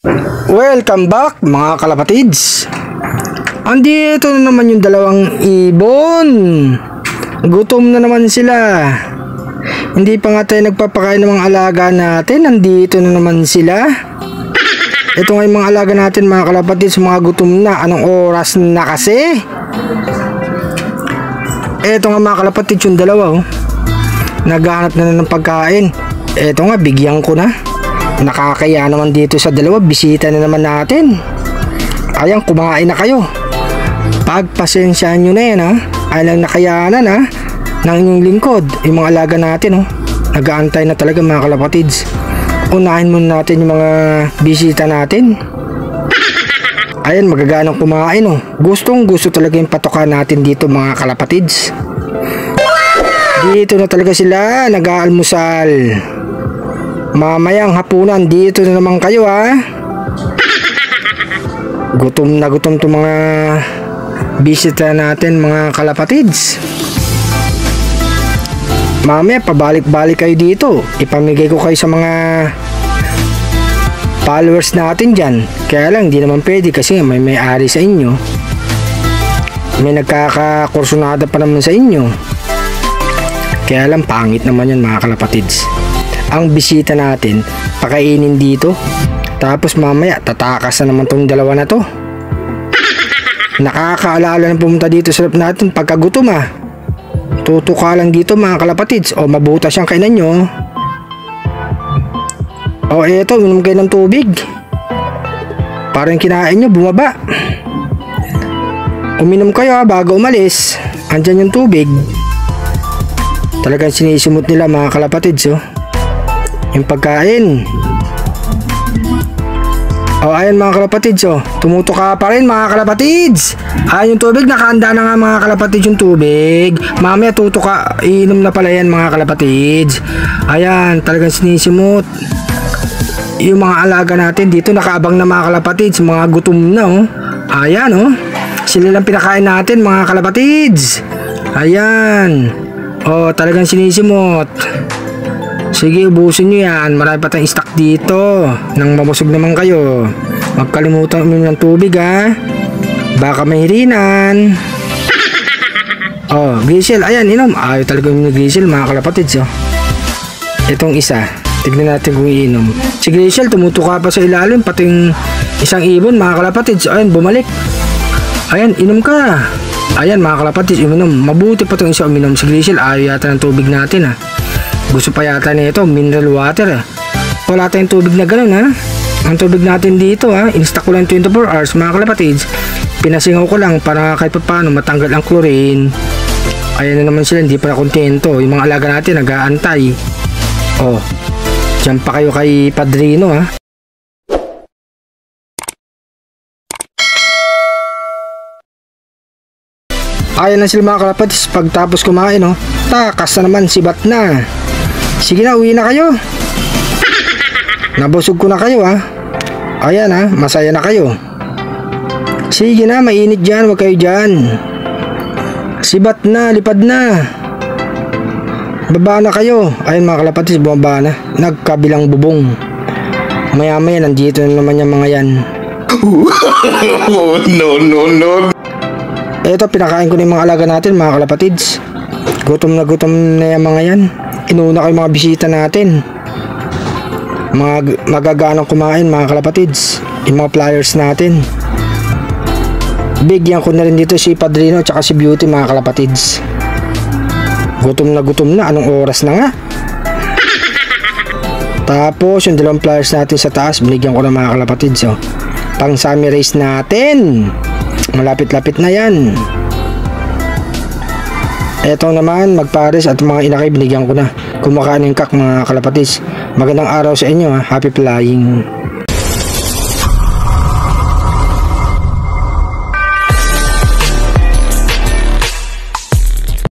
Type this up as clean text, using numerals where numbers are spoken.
Welcome back mga kalapatids. Andito na naman yung dalawang ibon. Gutom na naman sila. Hindi pa nga tayo nagpapakain ng mga alaga natin. Andito na naman sila. Ito nga yung mga alaga natin mga kalapatids, mga gutom na. Anong oras na kasi? Ito nga mga kalapatids yung dalawa naghahanap na ng pagkain. Ito nga, bigyan ko na. Nakakaya naman dito sa dalawa. Bisita na naman natin. Ayan, kumain na kayo. Pagpasensyahan nyo na yan ay lang nakayanan ng inyong lingkod. Yung mga alaga natin nag-aantay na talaga mga kalapatids. Unahin muna natin yung mga bisita natin. Ayan, magaganang kumain Gustong gusto talaga yung patokan natin dito mga kalapatids. Dito na talaga sila nag-aalmusal. Mamayang hapunan dito na naman kayo Gutom na gutom to mga bisita natin mga kalapatids. Mamaya pabalik-balik kayo dito. Ipamigay ko kayo sa mga followers natin dyan. Kaya lang di naman pwede kasi may ari sa inyo. May nagkakakursunada pa naman sa inyo. Kaya lang pangit naman yan mga kalapatids. Ang bisita natin pakainin dito, tapos mamaya tatakas na naman tong dalawa na to. Nakakaalala na pumunta dito sa lap natin pagkagutom tutuka lang dito mga kalapatids. Mabutas yung kainan nyo. Eto, uminom kayo ng tubig. Parang kinain nyo bumaba. Uminom kayo bago umalis. Andyan yung tubig. Talagang sinisimot nila mga kalapatids yung pagkain. Ayan mga kalapatids tumutuka pa rin mga kalapatids. Yung tubig, nakahanda na nga mga kalapatids yung tubig. Mamaya tutuka, iinom na pala yan mga kalapatids. Ayan, talagang sinisimot yung mga alaga natin dito. Nakaabang na mga kalapatids, mga gutom na Ayan sila lang pinakain natin mga kalapatids. Ayan, talagang sinisimot. Sige, ubusin nyo yan. Marami pa tayong stock dito. Nang mabusog naman kayo. Magkalimutan uminom ng tubig baka mahirinan. Grisel, ayan, inom. Ayaw talaga uminom ng Grisel mga kalapatids Itong isa, tignan natin kung iinom. Si Grisel tumutuka pa sa ilalim. Pati yung isang ibon mga kalapatids. Ayan, bumalik. Ayan, inom ka. Ayan mga kalapatids, uminom. Mabuti pa itong isa uminom. Si Grisel ayaw yata ng tubig natin Gusto pa yata nito mineral water Wala tayong tubig na ganun Ang tubig natin dito instack ko lang 24 hours mga kalapatids. Pinasingaw ko lang para kahit paano matanggal ang chlorine. Ayan na naman sila, hindi pa na kontento. Yung mga alaga natin nag-aantay. Diyan pa kayo kay Padrino Ayan na sila mga kalapatids. Pagtapos kumain takas na naman, sibat na. Sige na, uwi na kayo. Nabusog ko na kayo Ayan masaya na kayo. Sige na, mainit dyan, huwag kayo dyan. Sibat na, lipad na. Baba na kayo. Ayan mga kalapatids, bumaba na. Nagkabilang bubong. Maya maya nandito na naman yung mga yan. No. Ito, pinakain ko na yung mga alaga natin mga kalapatids. Gutom na yung mga yan. Inuna ko yung mga bisita natin. Magaganong kumain mga kalapatids. Yung mga flyers natin. Bigyan ko na rin dito si Padrino at si Beauty mga kalapatids. Gutom na. Anong oras na nga? Tapos yung dalawang flyers natin sa taas, binigyan ko na mga kalapatids pang summer race natin. Malapit-lapit na yan. Eto naman, magpares at mga inakay, binigyan ko na. Kumakain ng kak mga kalapatids. Magandang araw sa inyo Happy flying.